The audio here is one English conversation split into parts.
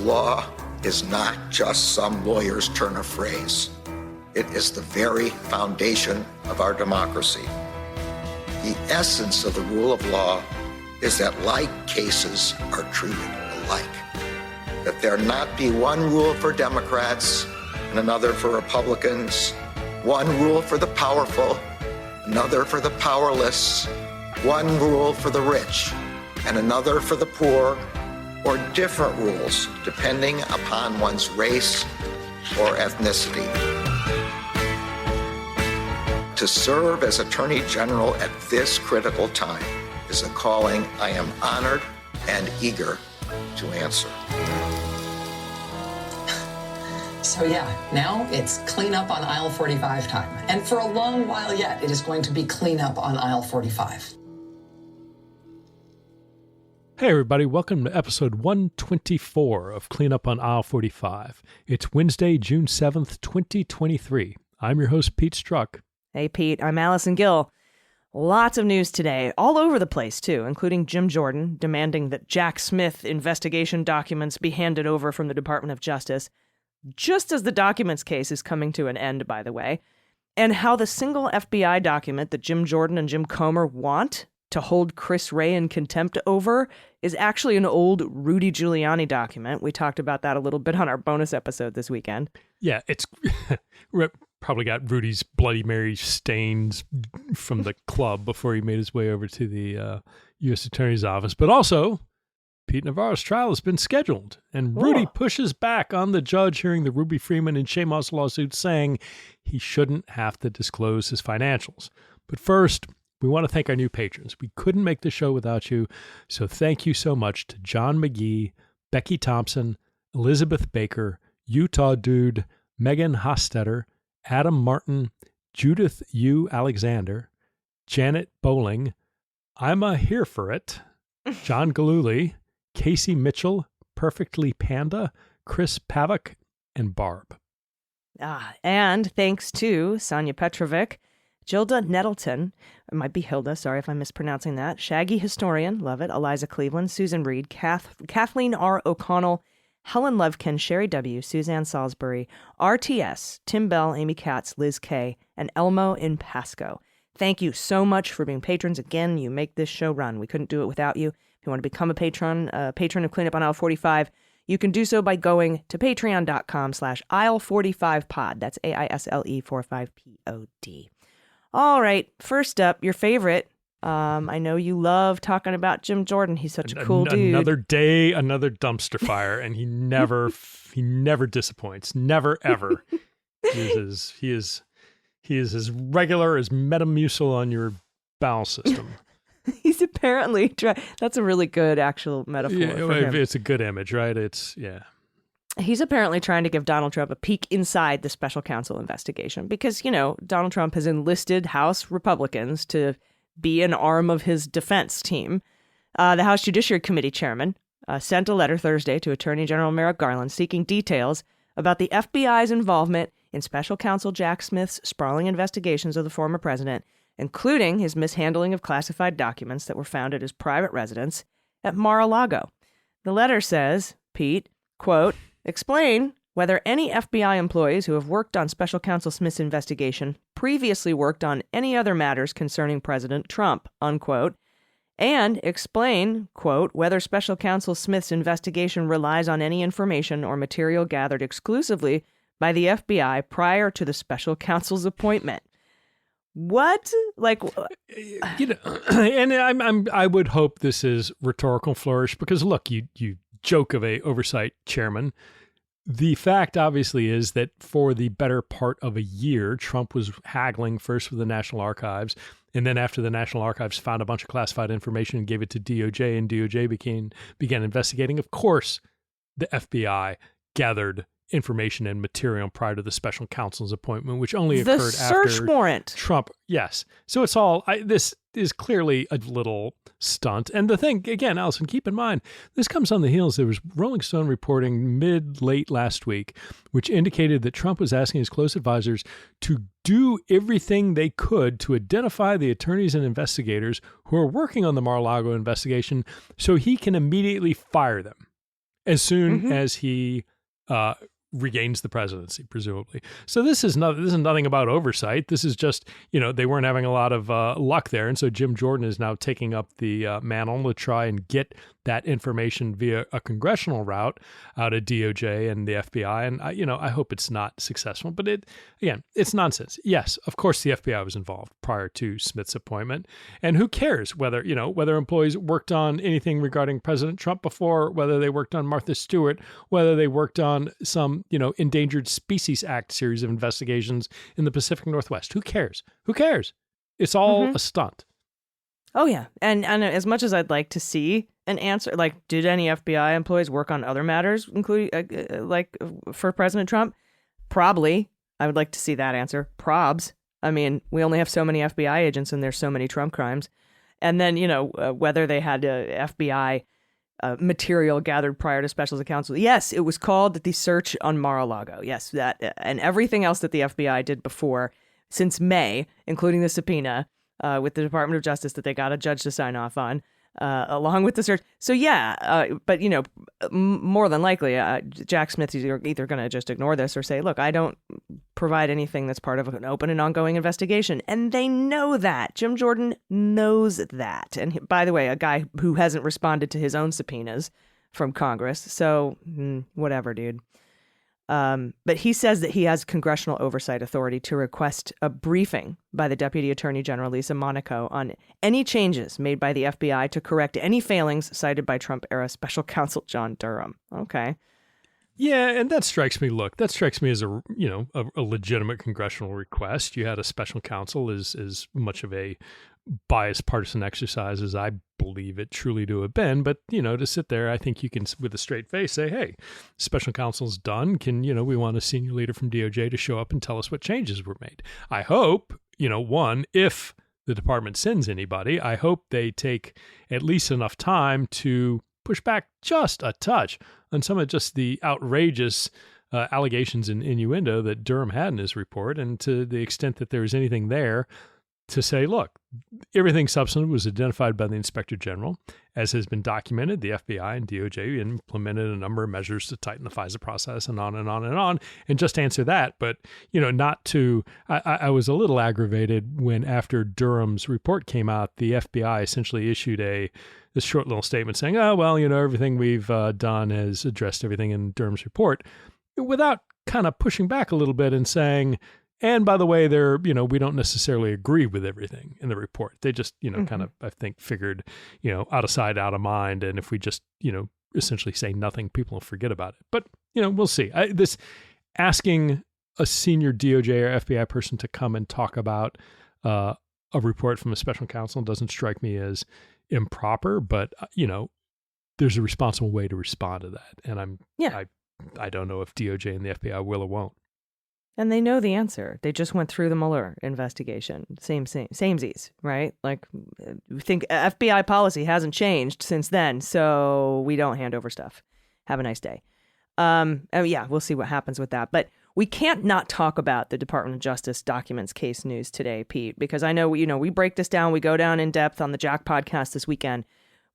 of law is not just some lawyer's turn of phrase. It is the very foundation of our democracy. The essence of the rule of law is that like cases are treated alike. That there not be one rule for Democrats and another for Republicans, one rule for the powerful, another for the powerless, one rule for the rich and another for the poor, or different rules depending upon one's race or ethnicity. To serve as Attorney General at this critical time is a calling I am honored and eager to answer. So yeah, now it's clean up on aisle 45 time. And for a long while yet, it is going to be clean up on aisle 45. Hey everybody, welcome to episode 124 of Clean Up on Aisle 45. It's Wednesday, June 7th, 2023. I'm your host, Pete Strzok. Hey Pete, I'm Allison Gill. Lots of news today, all over the place too, including Jim Jordan demanding that Jack Smith investigation documents be handed over from the Department of Justice, just as the documents case is coming to an end, by the way, and how the single FBI document that Jim Jordan and Jim Comer want to hold Chris Wray in contempt over is actually an old Rudy Giuliani document. We talked about that a little bit on our bonus episode this weekend. Yeah, it's probably got Rudy's Bloody Mary stains from the club before he made his way over to the U.S. Attorney's Office. But also, Pete Navarro's trial has been scheduled, and Rudy pushes back on the judge hearing the Ruby Freeman and Shamos lawsuit, saying he shouldn't have to disclose his financials. But first, we want to thank our new patrons. We couldn't make the show without you, so thank you so much to John McGee, Becky Thompson, Elizabeth Baker, Utah Dude, Megan Hostetter, Adam Martin, Judith U. Alexander, Janet Bowling, I'm here for it, John Galuli, Casey Mitchell, Perfectly Panda, Chris Pavak, and Barb. And thanks to Sonia Petrovic, Gilda Nettleton, it might be Hilda, sorry if I'm mispronouncing that, Shaggy Historian, love it, Eliza Cleveland, Susan Reed, Kathleen R. O'Connell, Helen Levkin, Sherry W., Suzanne Salisbury, RTS, Tim Bell, Amy Katz, Liz K., and Elmo in Pasco. Thank you so much for being patrons. Again, you make this show run. We couldn't do it without you. If you want to become a patron of Clean Up on Aisle 45, you can do so by going to patreon.com/aisle45pod. That's AISLE 45POD. All right, first up, your favorite. I know you love talking about Jim Jordan. He's such a cool dude. Another day, another dumpster fire, and he never disappoints. Never ever. He is as regular as Metamucil on your bowel system. He's apparently that's a really good actual metaphor. Yeah, for him. It's a good image, right? He's apparently trying to give Donald Trump a peek inside the special counsel investigation because, Donald Trump has enlisted House Republicans to be an arm of his defense team. The House Judiciary Committee chairman sent a letter Thursday to Attorney General Merrick Garland seeking details about the FBI's involvement in special counsel Jack Smith's sprawling investigations of the former president, including his mishandling of classified documents that were found at his private residence at Mar-a-Lago. The letter says, Pete, quote, explain whether any FBI employees who have worked on Special Counsel Smith's investigation previously worked on any other matters concerning President Trump, unquote, and explain, quote, whether Special Counsel Smith's investigation relies on any information or material gathered exclusively by the FBI prior to the Special Counsel's appointment. What? And I would hope this is rhetorical flourish because look, you joke of a oversight chairman. The fact, obviously, is that for the better part of a year, Trump was haggling first with the National Archives, and then after the National Archives found a bunch of classified information and gave it to DOJ, and DOJ began investigating. Of course, the FBI gathered information and material prior to the special counsel's appointment, which only occurred after the search warrant. Trump. Yes. So it's all, this is clearly a little stunt. And the thing, again, Allison, keep in mind, this comes on the heels. There was Rolling Stone reporting late last week, which indicated that Trump was asking his close advisors to do everything they could to identify the attorneys and investigators who are working on the Mar-a-Lago investigation so he can immediately fire them. as soon as he regains the presidency, presumably. So this is nothing about oversight. This is just, they weren't having a lot of luck there. And so Jim Jordan is now taking up the mantle to try and get that information via a congressional route out of DOJ and the FBI. And, I hope it's not successful. But it's nonsense. Yes, of course, the FBI was involved prior to Smith's appointment. And who cares whether employees worked on anything regarding President Trump before, whether they worked on Martha Stewart, whether they worked on some, Endangered Species Act series of investigations in the Pacific Northwest. Who cares? Who cares? It's all a stunt. Oh, yeah. And as much as I'd like to see an answer, like, did any FBI employees work on other matters, including for President Trump? Probably. I would like to see that answer. Probs. I mean, we only have so many FBI agents and there's so many Trump crimes. And then, whether they had FBI material gathered prior to special counsel. Yes, it was called the search on Mar-a-Lago. Yes, that and everything else that the FBI did before since May, including the subpoena with the Department of Justice that they got a judge to sign off on, along with the search. So but more than likely, Jack Smith is either going to just ignore this or say, look, I don't provide anything that's part of an open and ongoing investigation. And they know that. Jim Jordan knows that. And by the way, a guy who hasn't responded to his own subpoenas from Congress. So whatever, dude. But he says that he has congressional oversight authority to request a briefing by the Deputy Attorney General Lisa Monaco on any changes made by the FBI to correct any failings cited by Trump-era Special Counsel John Durham. Okay. Yeah, and that strikes me as a legitimate congressional request. You had a special counsel as much of a biased partisan exercise as I believe it truly to have been. But, to sit there, I think you can, with a straight face, say, hey, special counsel's done. We want a senior leader from DOJ to show up and tell us what changes were made. I hope, one, if the department sends anybody, I hope they take at least enough time to push back just a touch on some of just the outrageous allegations and innuendo that Durham had in his report, and to the extent that there is anything there to say, look, everything substantive was identified by the Inspector General. As has been documented, the FBI and DOJ implemented a number of measures to tighten the FISA process and on and on and on, and just answer that. But, not to, I was a little aggravated when after Durham's report came out, the FBI essentially issued this short little statement saying, oh, well, everything we've done has addressed everything in Durham's report, without kind of pushing back a little bit and saying, and by the way, we don't necessarily agree with everything in the report. They just, kind of, I think, figured, out of sight, out of mind. And if we just, essentially say nothing, people will forget about it. But, we'll see. This asking a senior DOJ or FBI person to come and talk about a report from a special counsel doesn't strike me as improper, but, there's a responsible way to respond to that. And I don't know if DOJ and the FBI will or won't. And they know the answer. They just went through the Mueller investigation. Samesies, right? Like, we think FBI policy hasn't changed since then, so we don't hand over stuff. Have a nice day. We'll see what happens with that. But we can't not talk about the Department of Justice documents case news today, Pete, because I know, we break this down. We go down in depth on the Jack podcast this weekend.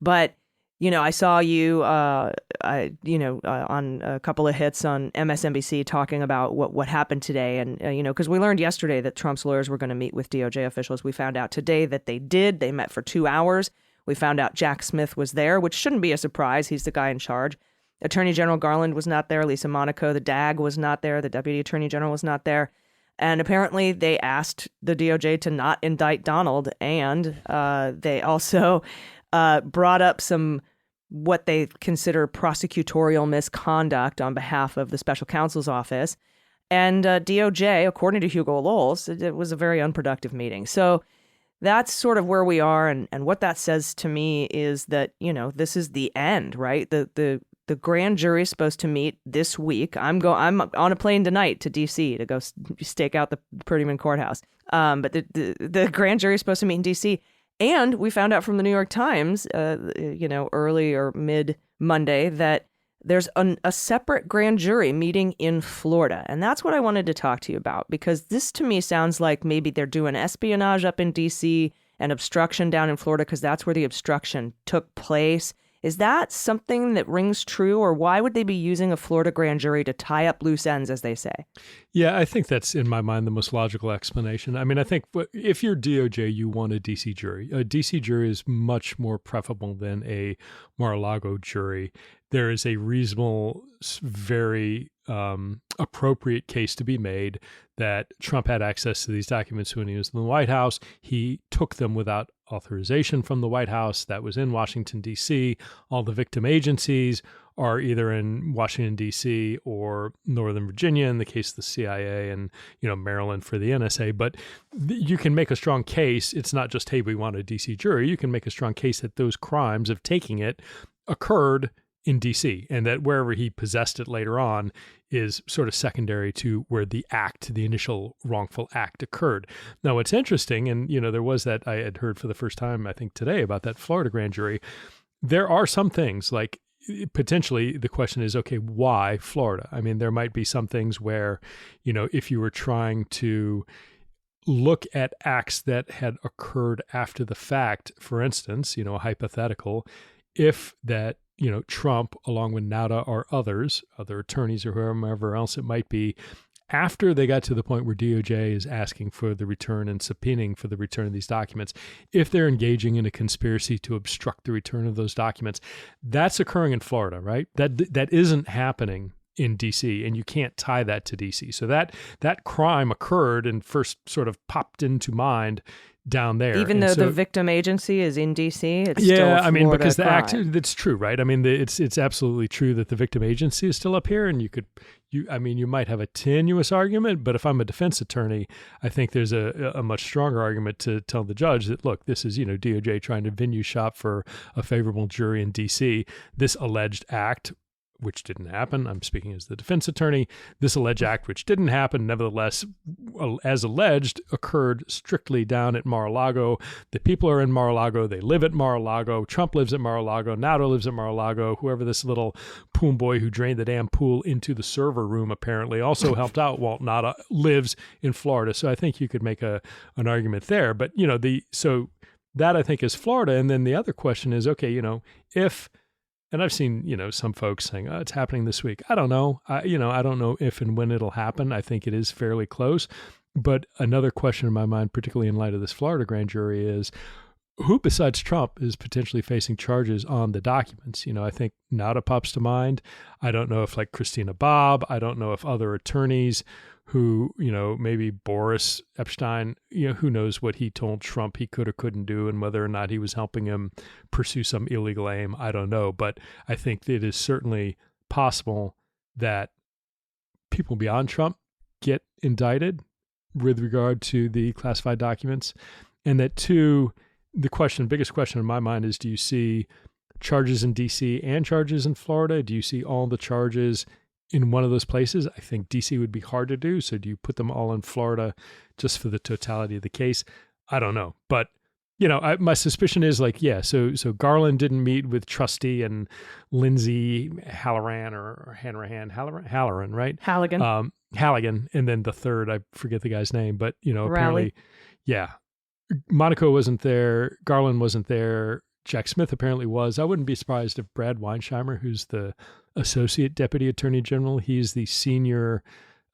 But I saw you, on a couple of hits on MSNBC talking about what happened today. And, because we learned yesterday that Trump's lawyers were going to meet with DOJ officials. We found out today that they did. They met for 2 hours. We found out Jack Smith was there, which shouldn't be a surprise. He's the guy in charge. Attorney General Garland was not there. Lisa Monaco, the DAG, was not there. The Deputy Attorney General was not there. And apparently they asked the DOJ to not indict Donald. And they also brought up some what they consider prosecutorial misconduct on behalf of the special counsel's office. And DOJ, according to Hugo Lowell, it was a very unproductive meeting. So that's sort of where we are. And what that says to me is that, this is the end, right? The grand jury is supposed to meet this week. I'm on a plane tonight to D.C. to go stake out the Prettyman Courthouse. But the grand jury is supposed to meet in D.C., and we found out from the New York Times, early or mid Monday, that there's a separate grand jury meeting in Florida. And that's what I wanted to talk to you about, because this to me sounds like maybe they're doing espionage up in D.C. and obstruction down in Florida, because that's where the obstruction took place. Is that something that rings true, or why would they be using a Florida grand jury to tie up loose ends, as they say? Yeah, I think that's, in my mind, the most logical explanation. I mean, I think if you're DOJ, you want a D.C. jury. A D.C. jury is much more preferable than a Mar-a-Lago jury. There is a reasonable, very appropriate case to be made that Trump had access to these documents when he was in the White House. He took them without authorization from the White House. That was in Washington, D.C. All the victim agencies are either in Washington, D.C. or Northern Virginia in the case of the CIA, and Maryland for the NSA. But you can make a strong case. It's not just, hey, we want a D.C. jury. You can make a strong case that those crimes of taking it occurred in D.C., and that wherever he possessed it later on is sort of secondary to where the initial wrongful act occurred. Now, what's interesting, and there was that I had heard for the first time, I think today, about that Florida grand jury. There are some things, like potentially the question is, okay, why Florida? I mean, there might be some things where, if you were trying to look at acts that had occurred after the fact, for instance, a hypothetical, if that Trump, along with Nauta or others, other attorneys or whoever else it might be, after they got to the point where DOJ is asking for the return and subpoenaing for the return of these documents, if they're engaging in a conspiracy to obstruct the return of those documents, that's occurring in Florida, right? That isn't happening in D.C., and you can't tie that to D.C. So that crime occurred and first sort of popped into mind down there. Even though the victim agency is in D.C., it's still a Florida because the crime. act, that's true, right? I mean, it's absolutely true that the victim agency is still up here, and you might have a tenuous argument, but if I'm a defense attorney, I think there's a much stronger argument to tell the judge that, look, this is, DOJ trying to venue shop for a favorable jury in D.C. This alleged act, which didn't happen. I'm speaking as the defense attorney. This alleged act, which didn't happen, nevertheless, as alleged, occurred strictly down at Mar-a-Lago. The people are in Mar-a-Lago. They live at Mar-a-Lago. Trump lives at Mar-a-Lago. Nauta lives at Mar-a-Lago. Whoever this little pool boy who drained the damn pool into the server room apparently also helped out while Nauta lives in Florida. So I think you could make an argument there. But, so that I think is Florida. And then the other question is, okay, if... And I've seen, some folks saying, oh, it's happening this week. I don't know. I don't know if and when it'll happen. I think it is fairly close. But another question in my mind, particularly in light of this Florida grand jury, is who besides Trump is potentially facing charges on the documents? I think Nauta pops to mind. I don't know if Christina Bobb. I don't know if other attorneys who, maybe Boris Epstein, who knows what he told Trump he could or couldn't do and whether or not he was helping him pursue some illegal aim. I don't know. But I think it is certainly possible that people beyond Trump get indicted with regard to the classified documents. And that, two, biggest question in my mind is, do you see charges in D.C. and charges in Florida? Do you see all the charges in one of those places? I think D.C. would be hard to do. So do you put them all in Florida just for the totality of the case? I don't know. But, my suspicion is so Garland didn't meet with Trusty and Lindsay Halloran or Halloran, right? Halligan. And then the third, I forget the guy's name, but, apparently, yeah. Monaco wasn't there. Garland wasn't there. Jack Smith apparently was. I wouldn't be surprised if Brad Weinsheimer, who's the Associate Deputy Attorney General, he's the senior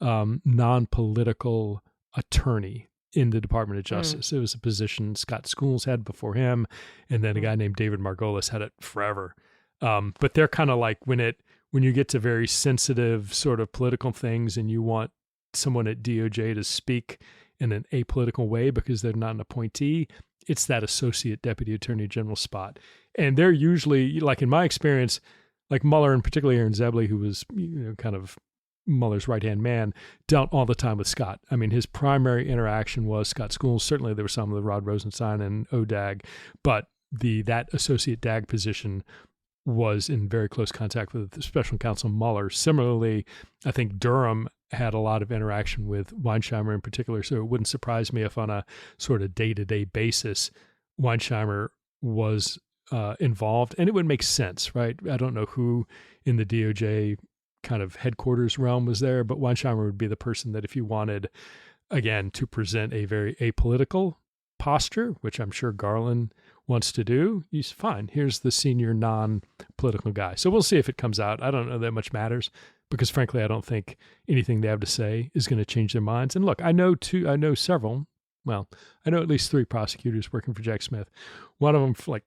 non-political attorney in the Department of Justice. It was a position Scott Schools had before him, and then a guy named David Margolis had it forever. But they're kind of like when you get to very sensitive sort of political things and you want someone at DOJ to speak in an apolitical way because they're not an appointee, it's that Associate Deputy Attorney General spot. And they're usually, in my experience, Mueller and particularly Aaron Zebley, who was kind of Mueller's right-hand man, dealt all the time with Scott. I mean, his primary interaction was Scott Schools. Certainly there was some with Rod Rosenstein and ODAG, but that Associate DAG position was in very close contact with the Special Counsel Mueller. Similarly, I think Durham had a lot of interaction with Weinsheimer in particular, so it wouldn't surprise me if on a sort of day-to-day basis, Weinsheimer was involved, and it would make sense, right? I don't know who in the DOJ kind of headquarters realm was there, but Weinsheimer would be the person that if you wanted, again, to present a very apolitical posture, which I'm sure Garland wants to do, he's fine. Here's the senior non-political guy. So we'll see if it comes out. I don't know that much matters because, frankly, I don't think anything they have to say is going to change their minds. And look, I know several. Well, I know at least 3 prosecutors working for Jack Smith. One of them, like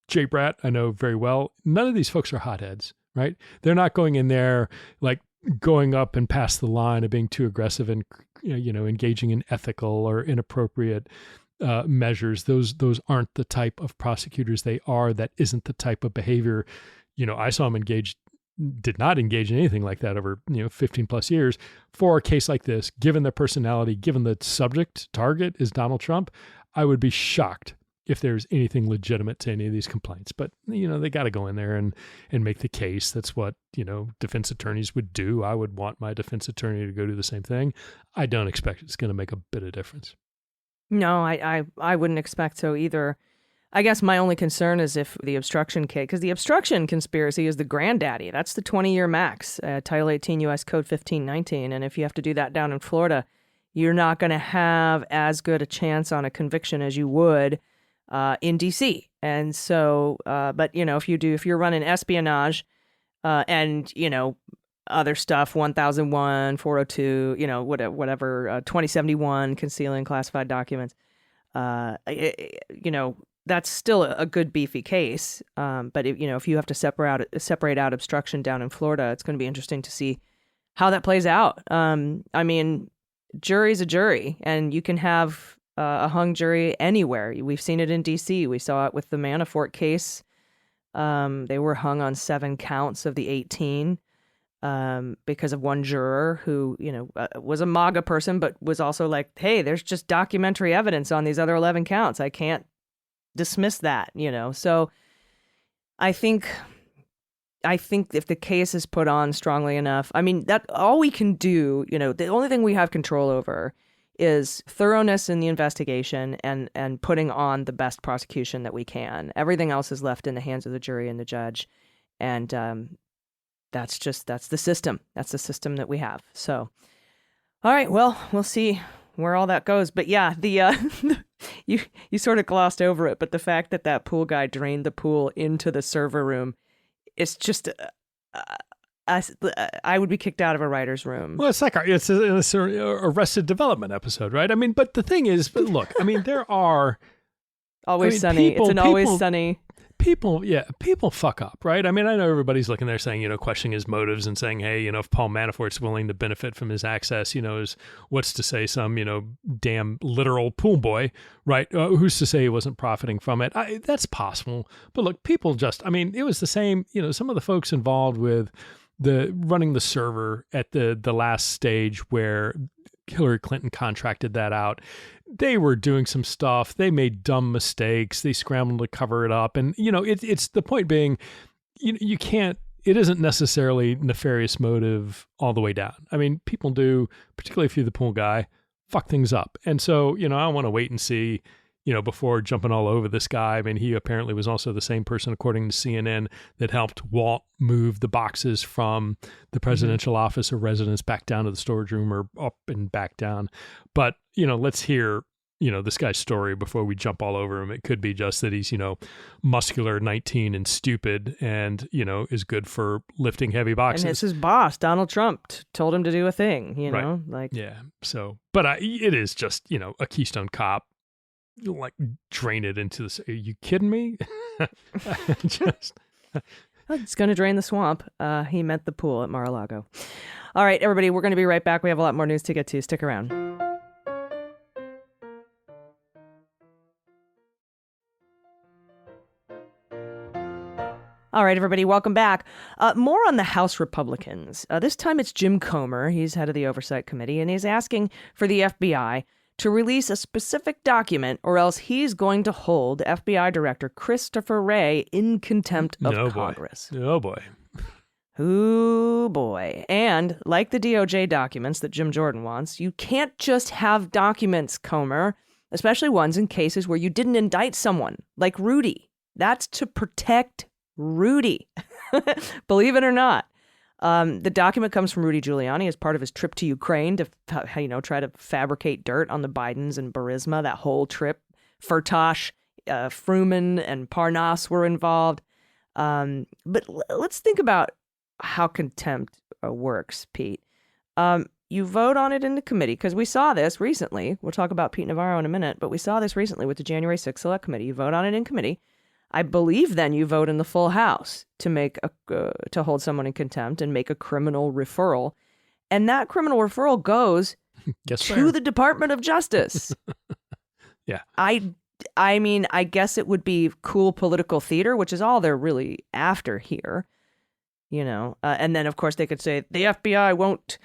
Jay Bratt, I know very well. None of these folks are hotheads, right? They're not going in there like going up and past the line of being too aggressive and, engaging in ethical or inappropriate measures. Those aren't the type of prosecutors they are. That isn't the type of behavior. I saw them did not engage in anything like that over 15 plus years. For a case like this, given their personality, given the subject target is Donald Trump, I would be shocked if there's anything legitimate to any of these complaints. But they got to go in there and make the case. That's what defense attorneys would do. I would want my defense attorney to go do the same thing. I don't expect it's going to make a bit of difference. No, I wouldn't expect so either. I guess my only concern is if the obstruction case, because the obstruction conspiracy is the granddaddy. That's the 20-year max, Title 18 U.S. Code 1519. And if you have to do that down in Florida, you're not going to have as good a chance on a conviction as you would in D.C. And so, but, if you're running espionage and, other stuff, 1001, 402, whatever, 2071, concealing classified documents, that's still a good beefy case. But if you have to separate out obstruction down in Florida, it's going to be interesting to see how that plays out. Jury's a jury, and you can have a hung jury anywhere. We've seen it in D.C. We saw it with the Manafort case. They were hung on 7 counts of the 18 because of one juror who, was a MAGA person, but was also like, hey, there's just documentary evidence on these other 11 counts. I can't dismiss that, So I think if the case is put on strongly enough, that all we can do, the only thing we have control over is thoroughness in the investigation and putting on the best prosecution that we can. Everything else is left in the hands of the jury and the judge. And that's the system. That's the system that we have. So, all right, well, we'll see where all that goes. But yeah, you sort of glossed over it, but the fact that pool guy drained the pool into the server room, it's just, I would be kicked out of a writer's room. Well, it's an Arrested Development episode, right? But the thing is, look, there are Always Sunny. It's an Always Sunny. People fuck up, right? I know everybody's looking there saying, questioning his motives and saying, hey, if Paul Manafort's willing to benefit from his access, is what's to say some, damn literal pool boy, right? Who's to say he wasn't profiting from it? That's possible. But look, people just, it was the same, some of the folks involved with the running the server at the last stage where Hillary Clinton contracted that out. They were doing some stuff. They made dumb mistakes. They scrambled to cover it up. And, it's the point being, you can't, it isn't necessarily nefarious motive all the way down. People do, particularly if you're the pool guy, fuck things up. And so, I want to wait and see, before jumping all over this guy. He apparently was also the same person, according to CNN, that helped Walt move the boxes from the presidential office or residence back down to the storage room or up and back down. But, let's hear, this guy's story before we jump all over him. It could be just that he's, muscular, 19 and stupid and, is good for lifting heavy boxes. And it's his boss, Donald Trump, told him to do a thing, right. Yeah. So, but it is just, a Keystone Cop. Drain it into this. Are you kidding me? It's going to drain the swamp. He meant the pool at Mar-a-Lago. All right, everybody, we're going to be right back. We have a lot more news to get to. Stick around. All right, everybody, welcome back. More on the House Republicans. This time it's Jim Comer. He's head of the Oversight Committee, and he's asking for the FBI to release a specific document, or else he's going to hold FBI Director Christopher Wray in contempt of Congress. Oh, boy. Oh, boy. And like the DOJ documents that Jim Jordan wants, you can't just have documents, Comer, especially ones in cases where you didn't indict someone, like Rudy. That's to protect Rudy, believe it or not. The document comes from Rudy Giuliani as part of his trip to Ukraine to, try to fabricate dirt on the Bidens and Burisma. That whole trip Firtash, Fruman, and Parnas were involved. But let's think about how contempt works, Pete. You vote on it in the committee, because we saw this recently. We'll talk about Pete Navarro in a minute, but we saw this recently with the January 6th Select Committee. You vote on it in committee. I believe then you vote in the full House to make to hold someone in contempt and make a criminal referral. And that criminal referral goes to the Department of Justice. Yeah. I mean, I guess it would be cool political theater, which is all they're really after here. And then, of course, they could say the FBI won't,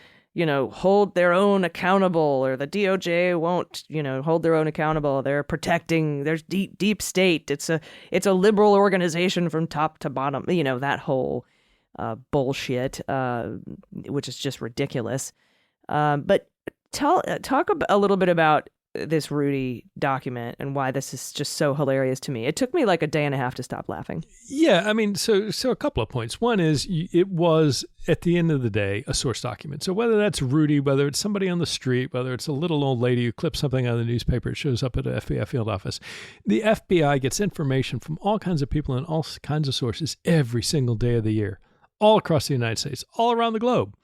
hold their own accountable, or the DOJ won't, hold their own accountable. They're protecting, there's deep state. It's a liberal organization from top to bottom, that whole bullshit, which is just ridiculous. But talk a little bit about this Rudy document and why this is just so hilarious to me. It took me like a day and a half to stop laughing. Yeah, I mean, so a couple of points. One is it was, at the end of the day, a source document. So whether that's Rudy, whether it's somebody on the street, whether it's a little old lady who clips something out of the newspaper, it shows up at an FBI field office. The FBI gets information from all kinds of people and all kinds of sources every single day of the year, all across the United States, all around the globe.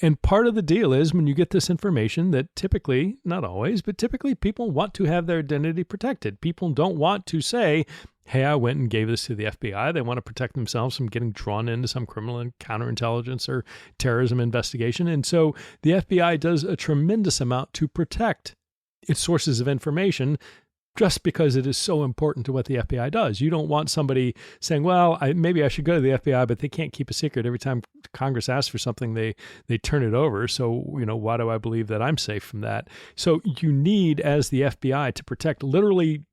And part of the deal is when you get this information that typically, not always, but typically people want to have their identity protected. People don't want to say, hey, I went and gave this to the FBI. They want to protect themselves from getting drawn into some criminal and counterintelligence or terrorism investigation. And so the FBI does a tremendous amount to protect its sources of information, just because it is so important to what the FBI does. You don't want somebody saying, well, maybe I should go to the FBI, but they can't keep a secret. Every time Congress asks for something, they turn it over. So, why do I believe that I'm safe from that? So you need, as the FBI, to protect literally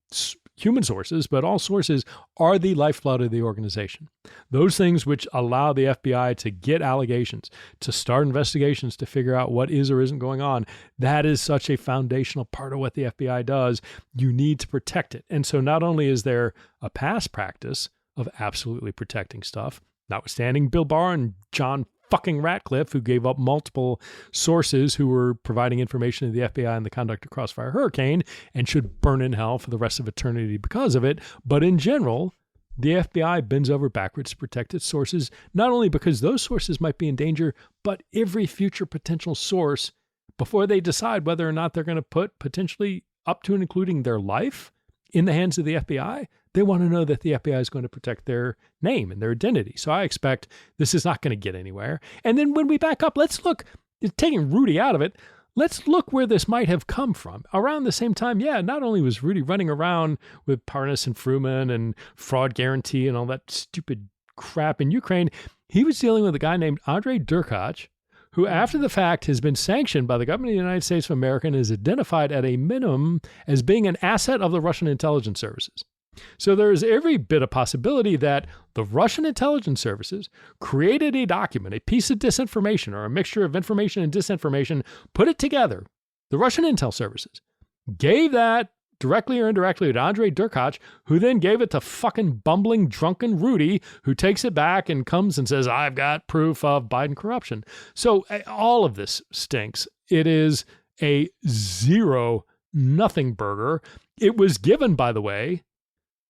human sources, but all sources are the lifeblood of the organization. Those things which allow the FBI to get allegations, to start investigations, to figure out what is or isn't going on, that is such a foundational part of what the FBI does. You need to protect it. And so not only is there a past practice of absolutely protecting stuff, notwithstanding Bill Barr and John fucking Ratcliffe, who gave up multiple sources who were providing information to the FBI on the conduct of Crossfire Hurricane and should burn in hell for the rest of eternity because of it. But in general, the FBI bends over backwards to protect its sources, not only because those sources might be in danger, but every future potential source before they decide whether or not they're going to put potentially up to and including their life in the hands of the FBI. They want to know that the FBI is going to protect their name and their identity. So I expect this is not going to get anywhere. And then when we back up, let's look, taking Rudy out of it, let's look where this might have come from. Around the same time, not only was Rudy running around with Parnas and Fruman and fraud guarantee and all that stupid crap in Ukraine, he was dealing with a guy named Andrei Derkach, who after the fact has been sanctioned by the government of the United States of America and is identified at a minimum as being an asset of the Russian intelligence services. So there is every bit of possibility that the Russian intelligence services created a document, a piece of disinformation or a mixture of information and disinformation, put it together. The Russian intel services gave that directly or indirectly to Andrei Derkach, who then gave it to fucking bumbling, drunken Rudy, who takes it back and comes and says, I've got proof of Biden corruption. So all of this stinks. It is a nothing burger. It was given, by the way,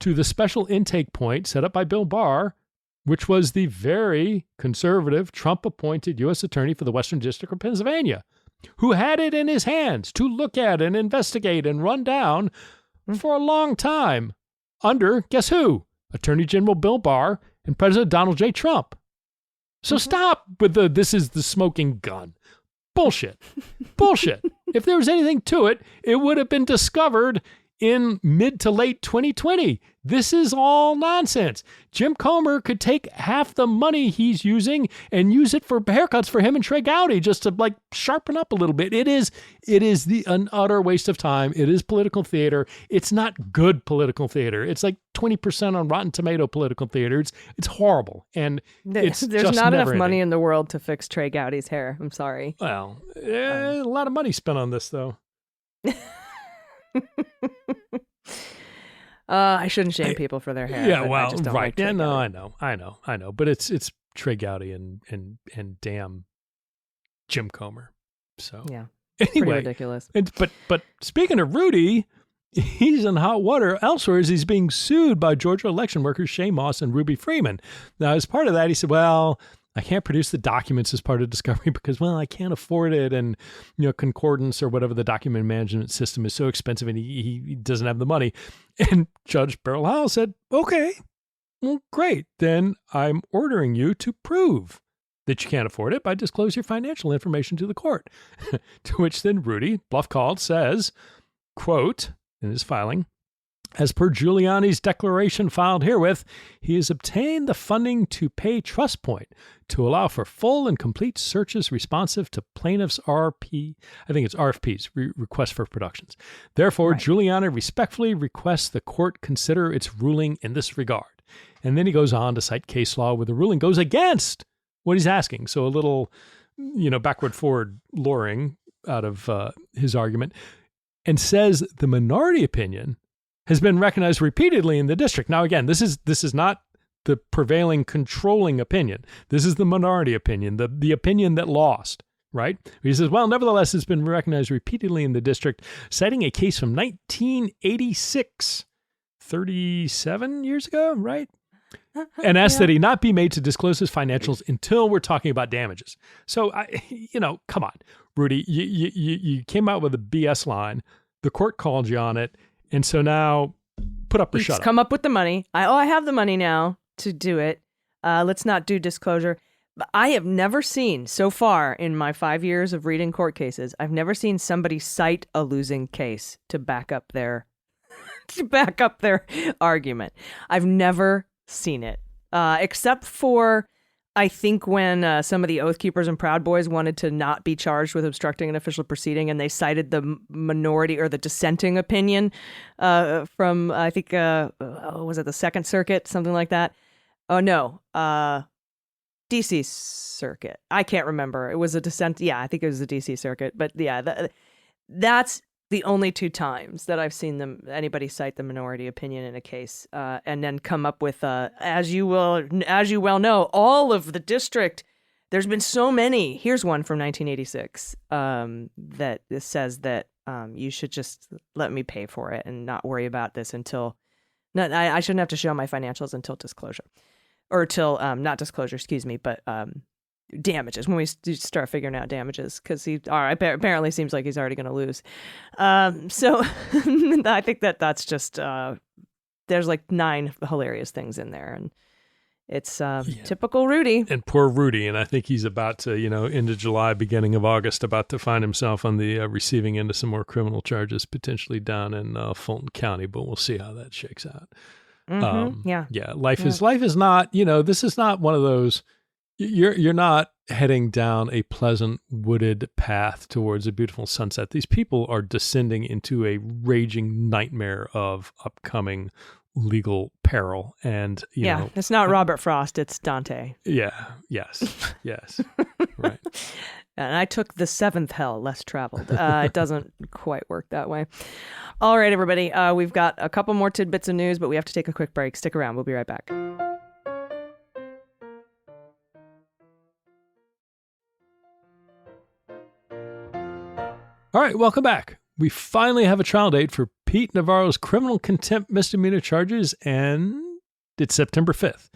to the special intake point set up by Bill Barr, which was the very conservative Trump-appointed U.S. Attorney for the Western District of Pennsylvania, who had it in his hands to look at and investigate and run down for a long time under, guess who? Attorney General Bill Barr and President Donald J. Trump. So stop with this is the smoking gun. Bullshit. Bullshit. If there was anything to it, it would have been discovered in mid to late 2020. This is all nonsense. Jim Comer could take half the money he's using and use it for haircuts for him and Trey Gowdy just to sharpen up a little bit. It is an utter waste of time. It is political theater. It's not good political theater. It's like 20% on Rotten Tomato political theater. It's horrible. And there's not enough money in the world to fix Trey Gowdy's hair. I'm sorry. Well, a lot of money spent on this though. I shouldn't shame people for their hair. Yeah, well, I just don't right. Like Trey Gowdy. I know. But it's Trey Gowdy and damn Jim Comer. So yeah, anyway, pretty ridiculous. But speaking of Rudy, he's in hot water elsewhere as he's being sued by Georgia election workers Shay Moss and Ruby Freeman. Now, as part of that, he said, well, I can't produce the documents as part of discovery because, well, I can't afford it. And, concordance or whatever the document management system is so expensive and he doesn't have the money. And Judge Beryl Howell said, okay, well, great. Then I'm ordering you to prove that you can't afford it by disclose your financial information to the court. To which then Rudy, bluff called, says, quote, in his filing, as per Giuliani's declaration filed herewith, he has obtained the funding to pay TrustPoint to allow for full and complete searches responsive to plaintiff's RFPs, request for productions. Therefore, right. Giuliani respectfully requests the court consider its ruling in this regard. And then he goes on to cite case law where the ruling goes against what he's asking. So a little, backward-forward luring out of his argument, and says the minority opinion has been recognized repeatedly in the district. Now, again, this is not the prevailing controlling opinion. This is the minority opinion, the opinion that lost, right? He says, well, nevertheless, it's been recognized repeatedly in the district, citing a case from 1986, 37 years ago, right? And asked that he not be made to disclose his financials until we're talking about damages. So, come on, Rudy, you came out with a BS line. The court called you on it. And so now put up or shut up. Come up with the money. I have the money now to do it. Let's not do disclosure. But I have never seen so far in my 5 years of reading court cases, I've never seen somebody cite a losing case to back up their argument. I've never seen it, except for, I think, when some of the Oath Keepers and Proud Boys wanted to not be charged with obstructing an official proceeding, and they cited the minority or the dissenting opinion from, I think, was it the Second Circuit, something like that? Oh, no, D.C. Circuit. I can't remember. It was a dissent. Yeah, I think it was the D.C. Circuit. But yeah, that's the only two times that I've seen anybody cite the minority opinion in a case, and then come up with, as you well know, all of the district. There's been so many. Here's one from 1986 that says that you should just let me pay for it and not worry about this until. I shouldn't have to show my financials until disclosure, or till not disclosure, excuse me, but damages, when we start figuring out damages, because he apparently seems like he's already going to lose. So I think that's just there's like 9 hilarious things in there, and it's typical Rudy. And poor Rudy, and I think he's about to, end of July, beginning of August, about to find himself on the receiving end of some more criminal charges, potentially down in Fulton County, but we'll see how that shakes out. Mm-hmm. Life is not, this is not one of those. You're not heading down a pleasant wooded path towards a beautiful sunset. These people are descending into a raging nightmare of upcoming legal peril. And, it's not Robert Frost, it's Dante. Yeah. Yes. Right. And I took the 7th hell, less traveled. It doesn't quite work that way. All right, everybody. We've got a couple more tidbits of news, but we have to take a quick break. Stick around. We'll be right back. All right, welcome back. We finally have a trial date for Pete Navarro's criminal contempt misdemeanor charges, and it's September 5th.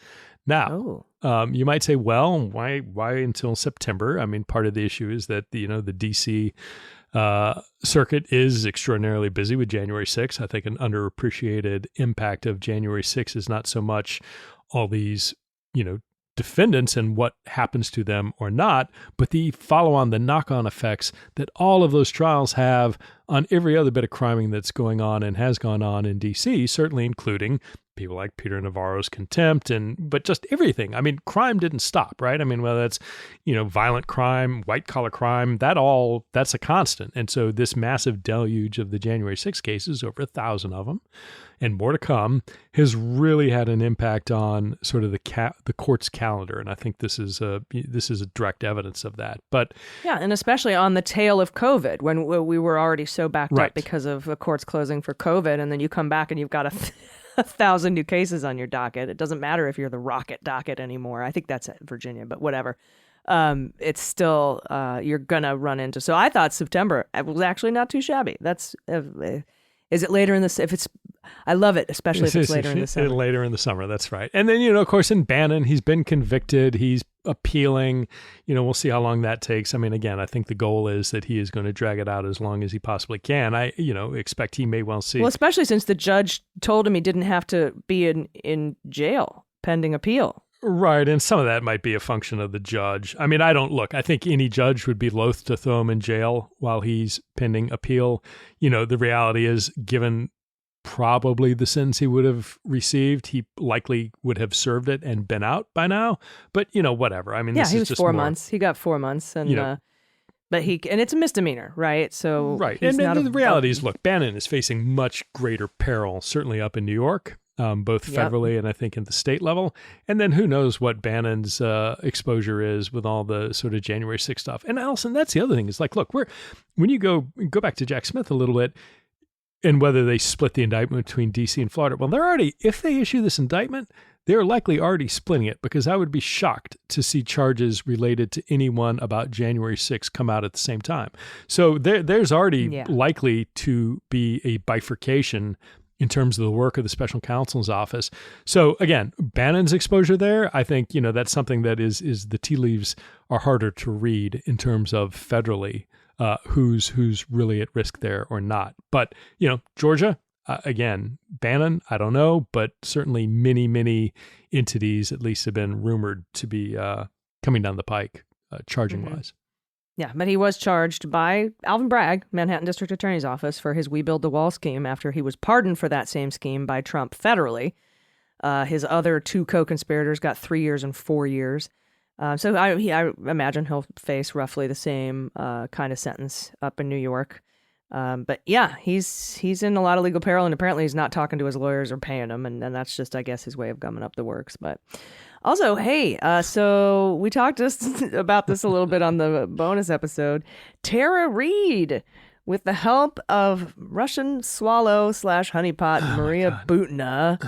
Now, you might say, well, why until September? I mean, part of the issue is that the D.C. circuit is extraordinarily busy with January 6th. I think an underappreciated impact of January 6th is not so much all these, defendants and what happens to them or not, but the follow-on, the knock-on effects that all of those trials have on every other bit of criming that's going on and has gone on in D.C., certainly including people like Peter Navarro's contempt, but just everything. I mean, crime didn't stop, right? I mean, whether that's, violent crime, white-collar crime, that's a constant. And so this massive deluge of the January 6 cases, over 1,000 of them, and more to come, has really had an impact on sort of the court's calendar. And I think this is a direct evidence of that. But yeah, and especially on the tail of COVID, when we were already so backed right. up because of the courts closing for COVID, and then you come back and you've got 1,000 new cases on your docket. It doesn't matter if you're the rocket docket anymore. I think that's at Virginia, but whatever. It's still, you're going to run into. So I thought September was actually not too shabby. That's Is it later in this? If it's, I love it, especially if it's later in the summer. Later in the summer, that's right. And then, of course, in Bannon, he's been convicted. He's appealing. We'll see how long that takes. I mean, again, I think the goal is that he is going to drag it out as long as he possibly can. I, expect he may well see. Well, especially since the judge told him he didn't have to be in jail pending appeal. Right, and some of that might be a function of the judge. I mean, I think any judge would be loath to throw him in jail while he's pending appeal. The reality is, given probably the sentence he would have received, he likely would have served it and been out by now. But, whatever. I mean, yeah, this he is was just 4 months. He got 4 months, and but and it's a misdemeanor, right? So right, and the reality is, look, Bannon is facing much greater peril, certainly up in New York. Both federally and I think at the state level. And then who knows what Bannon's exposure is with all the sort of January 6th stuff. And Allison, that's the other thing is like, look, when you go back to Jack Smith a little bit and whether they split the indictment between DC and Florida, well, they're already, if they issue this indictment, they're likely already splitting it because I would be shocked to see charges related to anyone about January 6th come out at the same time. So there's already likely to be a bifurcation in terms of the work of the special counsel's office. So again, Bannon's exposure there, I think, that's something that is the tea leaves are harder to read in terms of federally, who's really at risk there or not. But, Georgia, again, Bannon, I don't know, but certainly many, many entities at least have been rumored to be coming down the pike, charging wise. Yeah, but he was charged by Alvin Bragg, Manhattan District Attorney's Office, for his We Build the Wall scheme after he was pardoned for that same scheme by Trump federally. His other two co-conspirators got 3 years and 4 years. So I imagine he'll face roughly the same kind of sentence up in New York. But yeah, he's in a lot of legal peril, and apparently he's not talking to his lawyers or paying them, and that's just, I guess, his way of gumming up the works. But also, hey, so we talked just about this a little bit on the bonus episode. Tara Reade, with the help of Russian swallow / honeypot Maria Butina,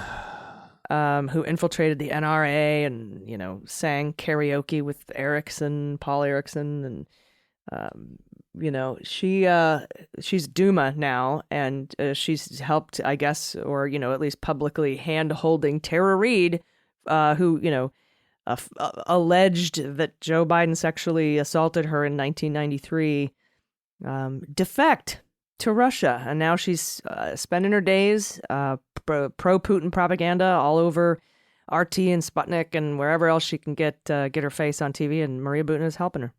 who infiltrated the NRA and, sang karaoke with Paul Erickson, and she's Duma now, and she's helped, I guess, or at least publicly hand-holding Tara Reade, who alleged that Joe Biden sexually assaulted her in 1993, defect to Russia, and now she's spending her days pro-Putin propaganda all over RT and Sputnik and wherever else she can get her face on TV, and Maria Butina is helping her.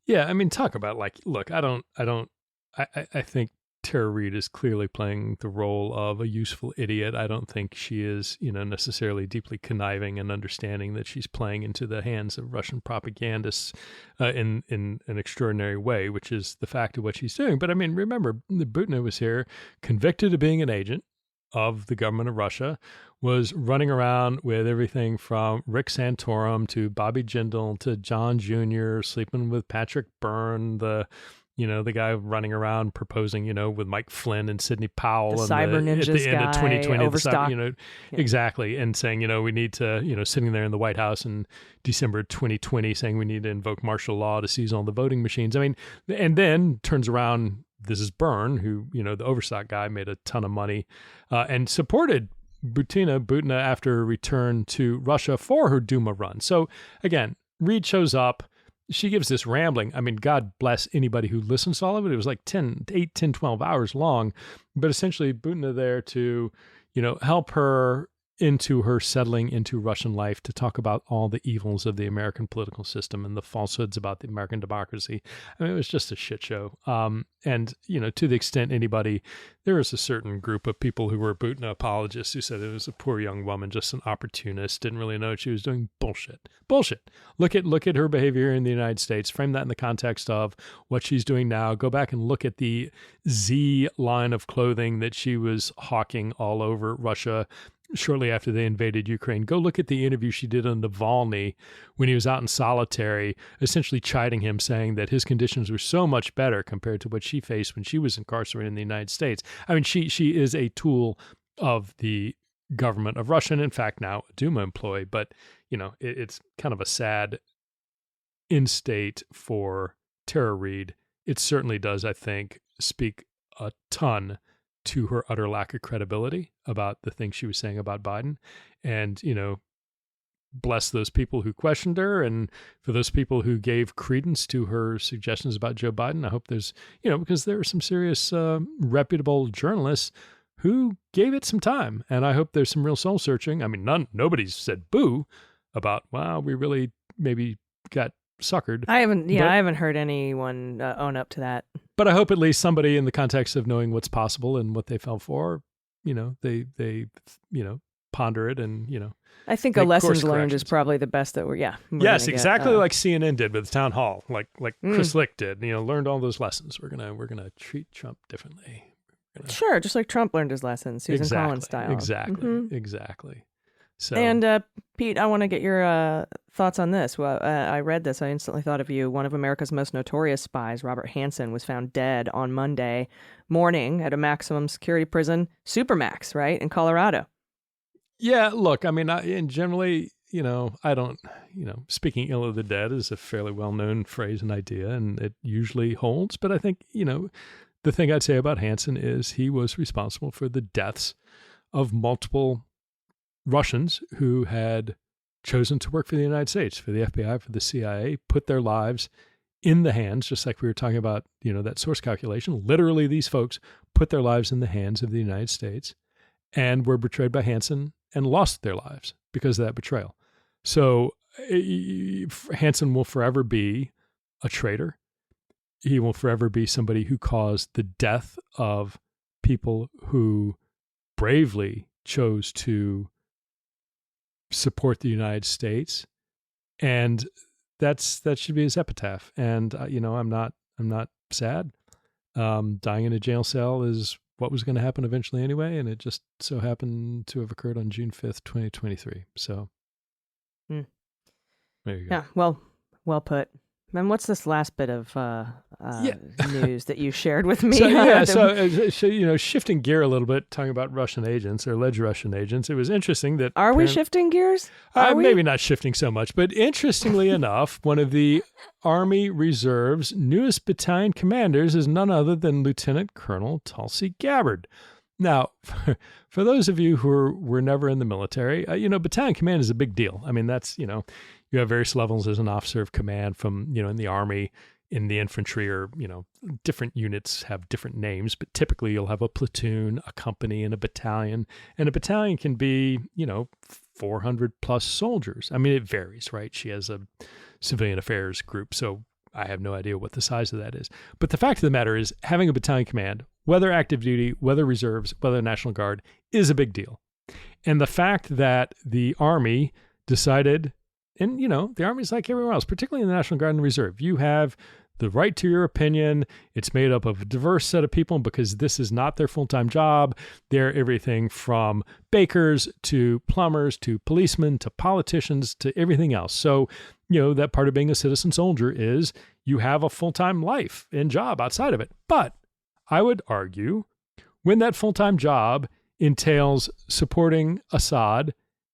Yeah, I mean, talk about look, I think Tara Reade is clearly playing the role of a useful idiot. I don't think she is, necessarily deeply conniving and understanding that she's playing into the hands of Russian propagandists in an extraordinary way, which is the fact of what she's doing. But I mean, remember, Butina was here, convicted of being an agent of the government of Russia, was running around with everything from Rick Santorum to Bobby Jindal to John Jr., sleeping with Patrick Byrne, the guy running around proposing, with Mike Flynn and Sidney Powell the cyber ninjas at the end of 2020, Overstock. Exactly. And saying, we need to, sitting there in the White House in December 2020 saying we need to invoke martial law to seize all the voting machines. I mean, and then turns around, this is Byrne, who, the Overstock guy, made a ton of money and supported Butina after her return to Russia for her Duma run. So again, Reade shows up. She gives this rambling. I mean, God bless anybody who listens to all of it. It was like 8, 10, 12 hours long. But essentially, Butina there to, help her into her settling into Russian life, to talk about all the evils of the American political system and the falsehoods about the American democracy. I mean, it was just a shit show. And, to the extent there was a certain group of people who were Butina apologists who said it was a poor young woman, just an opportunist, didn't really know what she was doing. Bullshit. Look at her behavior in the United States. Frame that in the context of what she's doing now. Go back and look at the Z line of clothing that she was hawking all over Russia shortly after they invaded Ukraine. Go look at the interview she did on Navalny when he was out in solitary, essentially chiding him, saying that his conditions were so much better compared to what she faced when she was incarcerated in the United States. I mean, she is a tool of the government of Russia, and in fact now a Duma employee, but it's kind of a sad end state for Tara Reade. It certainly does, I think, speak a ton to her utter lack of credibility about the things she was saying about Biden. And, bless those people who questioned her. And for those people who gave credence to her suggestions about Joe Biden, I hope there's, because there are some serious reputable journalists who gave it some time. And I hope there's some real soul searching. I mean, nobody's said boo about, wow, we really maybe got suckered. I haven't heard anyone own up to that. But I hope at least somebody in the context of knowing what's possible and what they fell for, they ponder it and, I think a lessons learned is probably the best that yes, exactly like CNN did with the town hall, like Chris Lick did, learned all those lessons. We're going to treat Trump differently. Sure. Just like Trump learned his lessons, Susan Collins style. Exactly. So, and Pete, I want to get your thoughts on this. Well, I read this. I instantly thought of you. One of America's most notorious spies, Robert Hansen, was found dead on Monday morning at a maximum security prison, Supermax, right, in Colorado. Yeah, look, I mean, and generally, I don't, speaking ill of the dead is a fairly well-known phrase and idea, and it usually holds. But I think, the thing I'd say about Hansen is he was responsible for the deaths of multiple Russians who had chosen to work for the United States, for the FBI, for the CIA, put their lives in the hands, just like we were talking about, that source calculation. Literally, these folks put their lives in the hands of the United States and were betrayed by Hansen and lost their lives because of that betrayal. So Hansen will forever be a traitor. He will forever be somebody who caused the death of people who bravely chose to support the United States. And that should be his epitaph. And, I'm not sad. Dying in a jail cell is what was going to happen eventually anyway, and it just so happened to have occurred on June 5th, 2023. So there you go. Yeah, well put. And what's this last bit of news that you shared with me? So shifting gear a little bit, talking about Russian agents or alleged Russian agents, it was interesting that... Are we shifting gears? Maybe not shifting so much, but interestingly enough, one of the Army Reserve's newest battalion commanders is none other than Lieutenant Colonel Tulsi Gabbard. Now, for those of you who were never in the military, battalion command is a big deal. I mean, that's, you have various levels as an officer of command from, in the Army, in the infantry, or, different units have different names, but typically you'll have a platoon, a company, and a battalion. And a battalion can be, 400 plus soldiers. I mean, it varies, right? She has a civilian affairs group, so I have no idea what the size of that is. But the fact of the matter is, having a battalion command, whether active duty, whether reserves, whether National Guard, is a big deal. And the fact that the Army decided, and, the Army's like everywhere else, particularly in the National Guard and the Reserve, you have the right to your opinion. It's made up of a diverse set of people because this is not their full-time job. They're everything from bakers to plumbers to policemen to politicians to everything else. So, that part of being a citizen soldier is you have a full-time life and job outside of it. But I would argue when that full-time job entails supporting Assad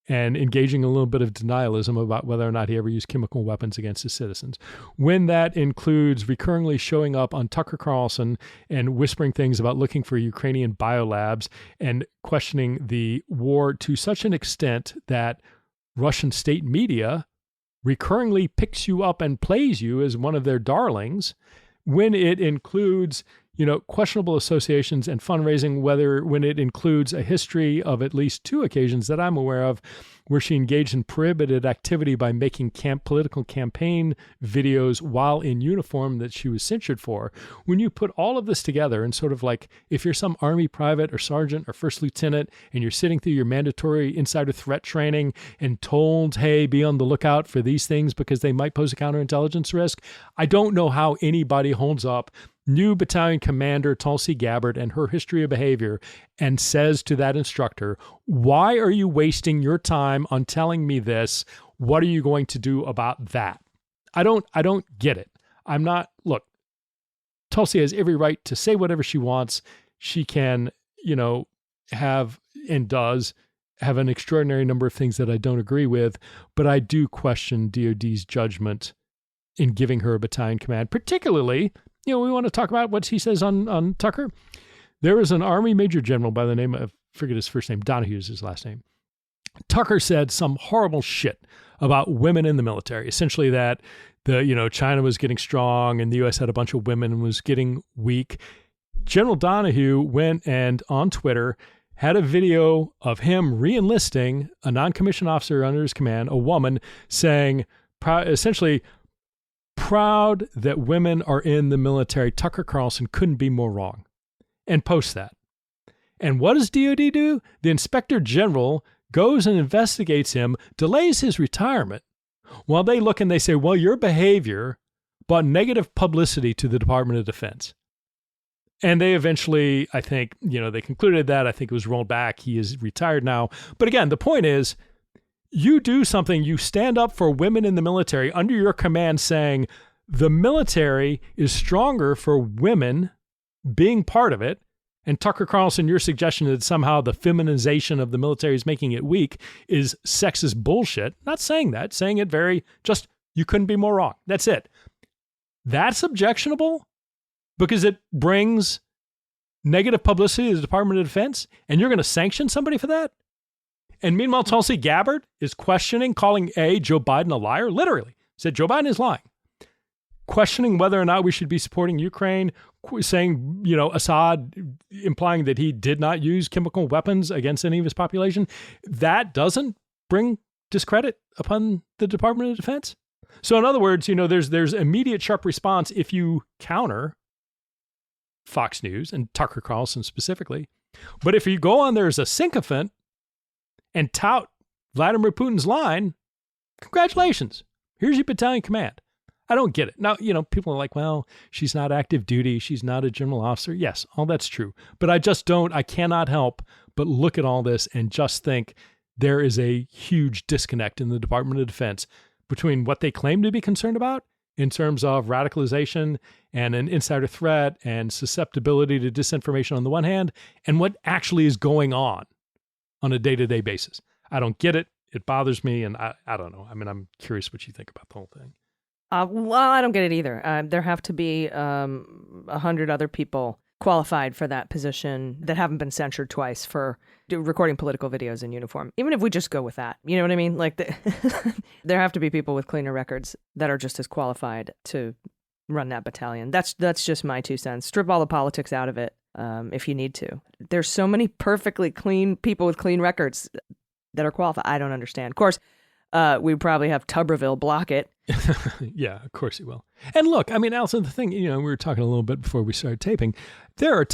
and engaging a little bit of denialism about whether or not he ever used chemical weapons against his citizens, when that includes recurringly showing up on Tucker Carlson and whispering things about looking for Ukrainian biolabs and questioning the war to such an extent that Russian state media recurringly picks you up and plays you as one of their darlings, when it includes questionable associations and fundraising, when it includes a history of at least 2 occasions that I'm aware of where she engaged in prohibited activity by making political campaign videos while in uniform that she was censured for. When you put all of this together and sort of like, if you're some Army private or sergeant or first lieutenant and you're sitting through your mandatory insider threat training and told, hey, be on the lookout for these things because they might pose a counterintelligence risk, I don't know how anybody holds up new battalion commander Tulsi Gabbard and her history of behavior and says to that instructor, why are you wasting your time on telling me this? What are you going to do about that? I don't get it. Look, Tulsi has every right to say whatever she wants. She can, have and does have an extraordinary number of things that I don't agree with, but I do question DOD's judgment in giving her a battalion command, particularly, we want to talk about what he says on Tucker. There was an Army Major General by the name of, I forget his first name, Donahue is his last name. Tucker said some horrible shit about women in the military, essentially that China was getting strong and the U.S. had a bunch of women and was getting weak. General Donahue went and on Twitter had a video of him re-enlisting a non-commissioned officer under his command, a woman, saying essentially, proud that women are in the military. Tucker Carlson couldn't be more wrong. And post that. And what does DOD do? The Inspector General goes and investigates him, delays his retirement, while they look and they say, well, your behavior brought negative publicity to the Department of Defense. And they eventually, I think, they concluded that. I think it was rolled back. He is retired now. But again, the point is, you do something, you stand up for women in the military under your command saying the military is stronger for women being part of it. And Tucker Carlson, your suggestion that somehow the feminization of the military is making it weak is sexist bullshit. Not saying that, saying it very just, you couldn't be more wrong. That's it. That's objectionable because it brings negative publicity to the Department of Defense, and you're going to sanction somebody for that? And meanwhile, Tulsi Gabbard is questioning, calling Joe Biden a liar, literally said Joe Biden is lying, questioning whether or not we should be supporting Ukraine, saying, Assad, implying that he did not use chemical weapons against any of his population. That doesn't bring discredit upon the Department of Defense. So in other words, there's immediate sharp response if you counter Fox News and Tucker Carlson specifically. But if you go on there as a sycophant and tout Vladimir Putin's line, congratulations. Here's your battalion command. I don't get it. Now, people are like, well, she's not active duty. She's not a general officer. Yes, all that's true. But I cannot help but look at all this and just think there is a huge disconnect in the Department of Defense between what they claim to be concerned about in terms of radicalization and an insider threat and susceptibility to disinformation on the one hand, and what actually is going on a day-to-day basis. I don't get it. It bothers me. And I don't know. I mean, I'm curious what you think about the whole thing. Well, I don't get it either. There have to be 100 other people qualified for that position that haven't been censured twice for recording political videos in uniform. Even if we just go with that, you know what I mean? Like, there have to be people with cleaner records that are just as qualified to run that battalion. That's just my 2 cents. Strip all the politics out of it if you need to. There's so many perfectly clean people with clean records that are qualified. I don't understand. Of course, we probably have Tuberville block it. Yeah, of course he will. And look, I mean, Allison, the thing, we were talking a little bit before we started taping. There are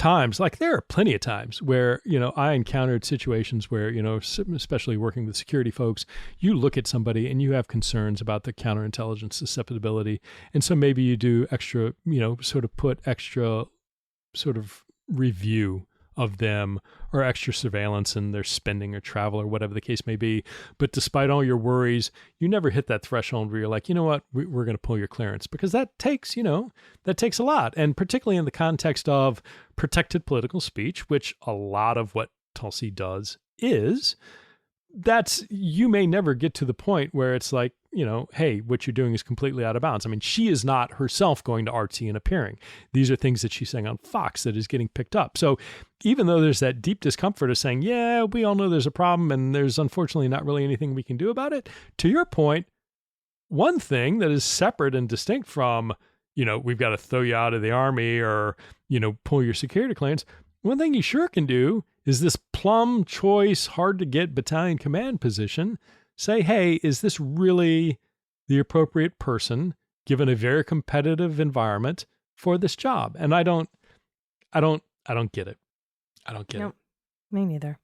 plenty of times where, I encountered situations where, especially working with security folks, you look at somebody and you have concerns about the counterintelligence susceptibility. And so maybe you do extra, put extra sort of review of them or extra surveillance in their spending or travel or whatever the case may be. But despite all your worries, you never hit that threshold where you're like, you know what, we're going to pull your clearance, because that takes a lot. And particularly in the context of protected political speech, which a lot of what Tulsi does is, you may never get to the point where it's like, hey, what you're doing is completely out of bounds. I mean, she is not herself going to artsy and appearing. These are things that she's saying on Fox that is getting picked up. So even though there's that deep discomfort of saying, yeah, we all know there's a problem and there's unfortunately not really anything we can do about it, to your point, one thing that is separate and distinct from, we've got to throw you out of the Army or, pull your security clearance, one thing you sure can do is this plum choice, hard to get battalion command position. Say, hey, is this really the appropriate person given a very competitive environment for this job? And I don't get it. I don't get it. Me neither.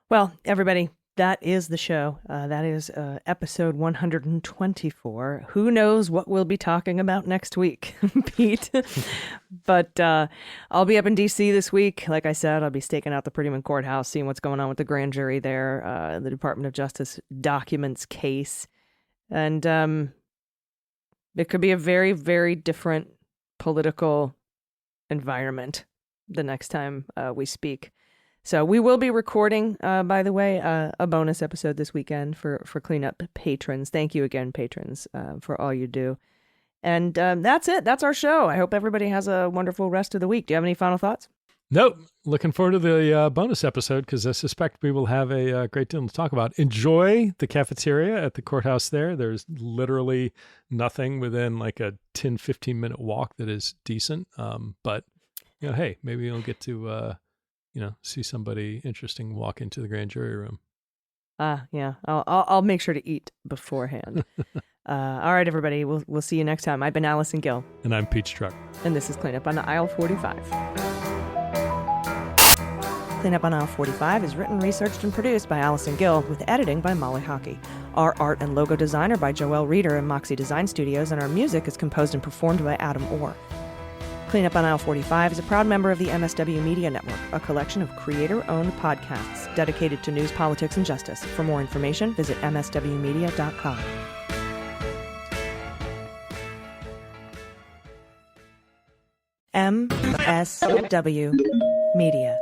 Well, everybody, that is the show. That is episode 124. Who knows what we'll be talking about next week, Pete? But I'll be up in D.C. this week. Like I said, I'll be staking out the Prettyman Courthouse, seeing what's going on with the grand jury there, the Department of Justice documents case. And it could be a very, very different political environment the next time we speak. So we will be recording, by the way, a bonus episode this weekend for Cleanup patrons. Thank you again, patrons, for all you do. And that's it. That's our show. I hope everybody has a wonderful rest of the week. Do you have any final thoughts? Nope. Looking forward to the bonus episode because I suspect we will have a great deal to talk about. Enjoy the cafeteria at the courthouse there. There's literally nothing within like a 10, 15-minute walk that is decent. But, hey, maybe you'll get to, see somebody interesting walk into the grand jury room. Yeah. I'll make sure to eat beforehand. All right, everybody. We'll see you next time. I've been Allison Gill. And I'm Pete Strzok. And this is Cleanup on Aisle 45. Cleanup on Aisle 45 is written, researched, and produced by Allison Gill, with editing by Molly Hockey. Our art and logo design are by Joelle Reeder and Moxie Design Studios, and our music is composed and performed by Adam Orr. Cleanup on Aisle 45 is a proud member of the MSW Media Network, a collection of creator-owned podcasts dedicated to news, politics, and justice. For more information, visit mswmedia.com. MSW Media.